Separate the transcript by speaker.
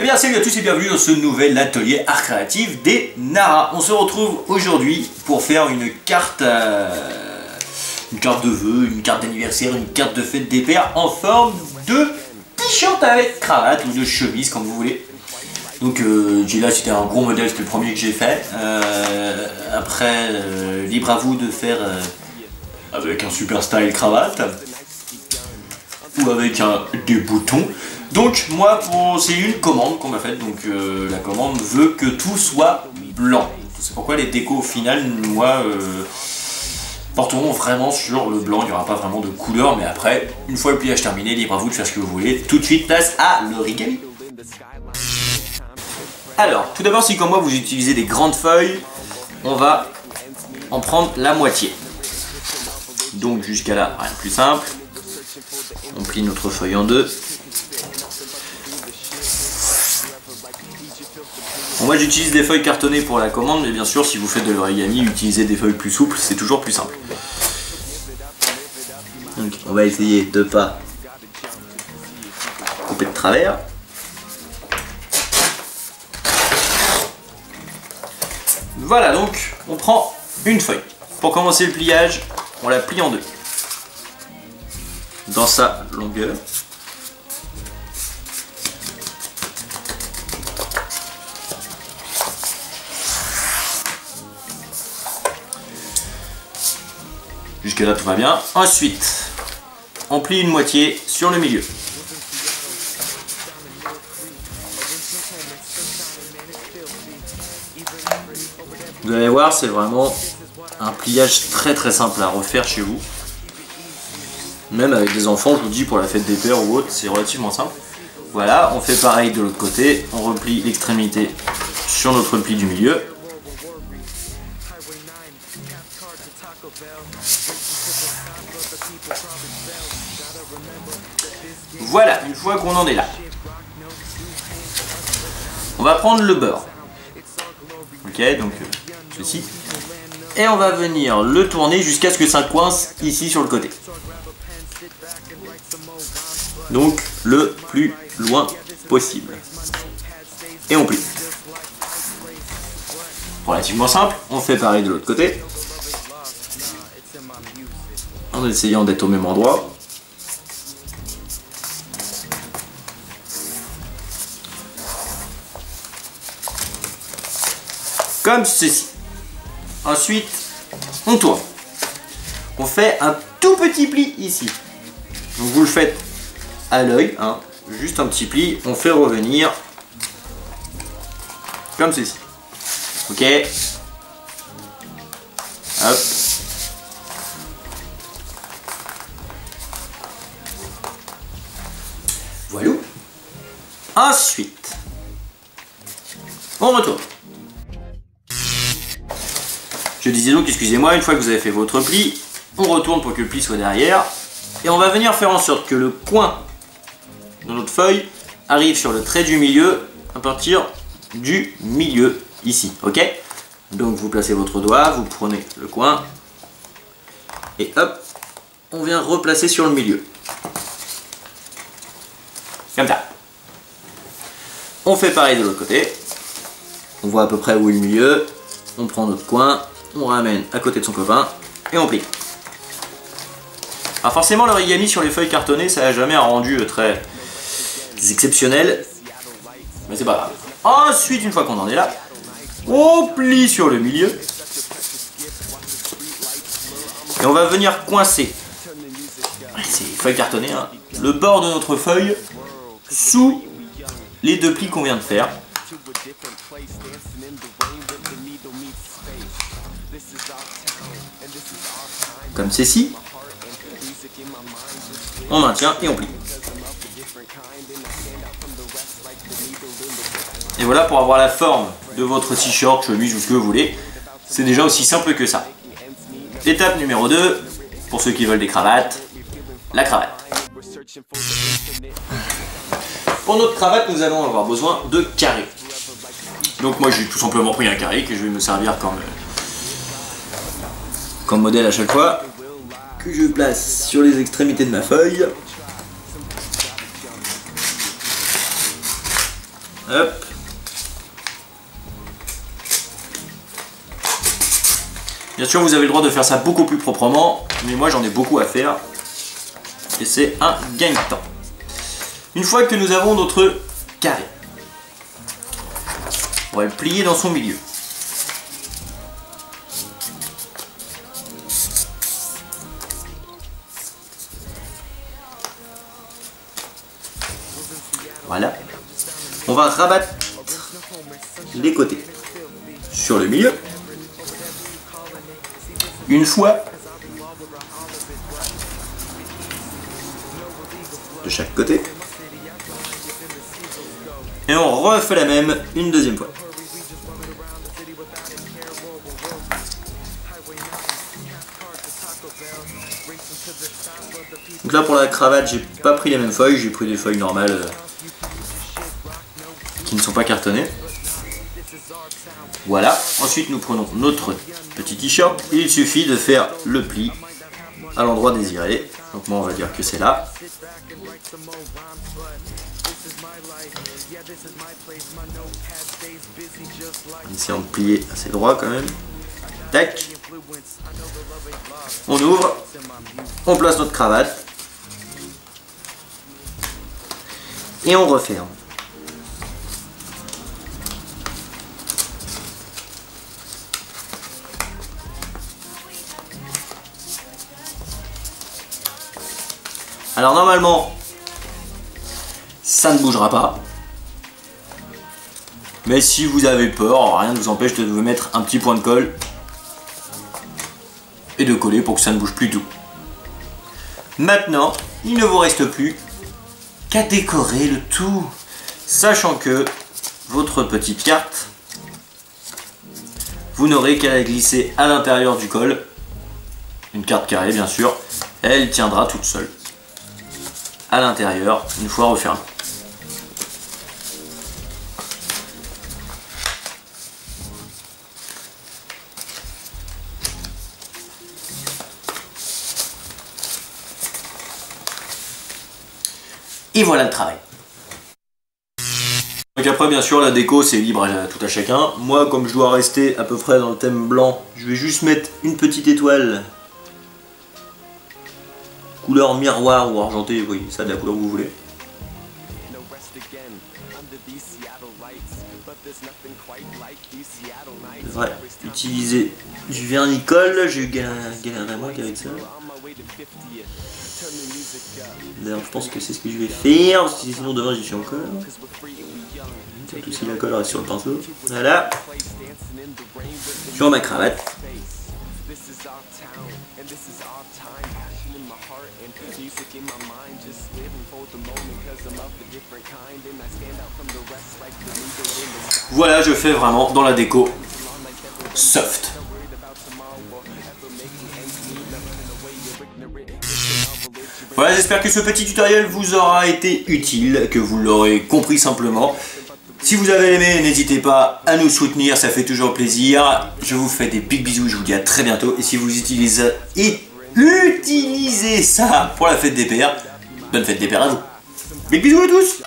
Speaker 1: bien salut à tous et bienvenue dans ce nouvel atelier art créatif des Nara. On se retrouve aujourd'hui pour faire une carte de vœux, une carte d'anniversaire, une carte de fête des pères en forme de t-shirt avec cravate ou de chemise comme vous voulez. Donc là c'était un gros modèle, c'était le premier que j'ai fait. Après libre à vous de faire avec un super style cravate ou avec des boutons. Donc moi c'est une commande qu'on m'a faite, donc la commande veut que tout soit blanc. C'est pourquoi les décos au final, moi, porteront vraiment sur le blanc, il n'y aura pas vraiment de couleur, mais après, une fois le pliage terminé, libre à vous de faire ce que vous voulez. Tout de suite, place à l'origami. Alors, tout d'abord, si comme moi vous utilisez des grandes feuilles, on va en prendre la moitié. Donc jusqu'à là, rien de plus simple. On plie notre feuille en deux. Bon, moi j'utilise des feuilles cartonnées pour la commande, mais bien sûr si vous faites de l'origami, utilisez des feuilles plus souples, c'est toujours plus simple. Donc on va essayer de pas couper de travers. Voilà, donc on prend une feuille. Pour commencer le pliage, on la plie en deux. Dans sa longueur. Jusque là tout va bien. Ensuite, on plie une moitié sur le milieu. Vous allez voir, c'est vraiment un pliage très simple à refaire chez vous. Même avec des enfants, je vous dis, pour la fête des pères ou autre, c'est relativement simple. Voilà, on fait pareil de l'autre côté. On replie l'extrémité sur notre pli du milieu. Voilà, une fois qu'on en est là, on va prendre le beurre. Ok, donc ceci. Et on va venir le tourner jusqu'à ce que ça coince ici sur le côté. Donc le plus loin possible. Et on plie. Relativement simple, on fait pareil de l'autre côté. En essayant d'être au même endroit. Comme ceci. Ensuite, on tourne. On fait un tout petit pli ici. Donc vous le faites à l'œil, hein, juste un petit pli. On fait revenir comme ceci. Ok. Hop. Voilà. Ensuite, on retourne. Je disais donc, excusez-moi, une fois que vous avez fait votre pli, on retourne pour que le pli soit derrière. Et on va venir faire en sorte que le coin de notre feuille arrive sur le trait du milieu à partir du milieu, ici, ok? Donc vous placez votre doigt, vous prenez le coin, et hop, on vient replacer sur le milieu. Comme ça. On fait pareil de l'autre côté. On voit à peu près où est le milieu. On prend notre coin, on ramène à côté de son copain et on plie. Alors forcément l'origami sur les feuilles cartonnées ça n'a jamais un rendu très exceptionnel. Mais c'est pas grave. Ensuite une fois qu'on en est là, on plie sur le milieu. Et on va venir coincer. C'est feuille cartonnée, hein, le bord de notre feuille sous les deux plis qu'on vient de faire. Comme ceci. On maintient et on plie. Et voilà pour avoir la forme de votre t-shirt, chemise ou ce que vous voulez. C'est déjà aussi simple que ça. Étape numéro 2, pour ceux qui veulent des cravates, la cravate. Pour notre cravate, nous allons avoir besoin de carrés. Donc moi j'ai tout simplement pris un carré que je vais me servir comme modèle à chaque fois. Que je place sur les extrémités de ma feuille. Hop. Bien sûr, vous avez le droit de faire ça beaucoup plus proprement, mais moi j'en ai beaucoup à faire. Et c'est un gain de temps. Une fois que nous avons notre carré, on va le plier dans son milieu. Voilà. On va rabattre les côtés sur le milieu. Une fois de chaque côté. Et on refait la même une deuxième fois. Donc là pour la cravate, j'ai pas pris les mêmes feuilles, j'ai pris des feuilles normales qui ne sont pas cartonnées. Voilà, ensuite nous prenons notre petit t-shirt, il suffit de faire le pli à l'endroit désiré. Donc moi on va dire que c'est là. En essayant de plier assez droit quand même. Tac. On ouvre, on place notre cravate et on referme. Alors normalement, ça ne bougera pas. Mais si vous avez peur, rien ne vous empêche de vous mettre un petit point de colle et de coller pour que ça ne bouge plus tout. Maintenant, il ne vous reste plus qu'à décorer le tout, sachant que votre petite carte, vous n'aurez qu'à la glisser à l'intérieur du col, une carte carrée bien sûr, elle tiendra toute seule à l'intérieur une fois refermée. Et voilà le travail. Donc après bien sûr la déco c'est libre à tout à chacun. Moi comme je dois rester à peu près dans le thème blanc, je vais juste mettre une petite étoile couleur miroir ou argenté, oui, ça de la couleur que vous voulez. Je devrais utiliser du vernicole, je galérerai moins qu'avec ça. D'ailleurs je pense que c'est ce que je vais faire, parce que sinon demain j'y suis encore. Surtout si la colle reste sur le pinceau. Voilà. Sur ma cravate. Voilà, je fais vraiment dans la déco soft. Voilà, j'espère que ce petit tutoriel vous aura été utile, que vous l'aurez compris simplement. Si vous avez aimé, n'hésitez pas à nous soutenir, ça fait toujours plaisir. Je vous fais des big bisous, je vous dis à très bientôt. Et si vous utilisez ça pour la fête des pères, bonne fête des pères à vous. Big bisous à tous!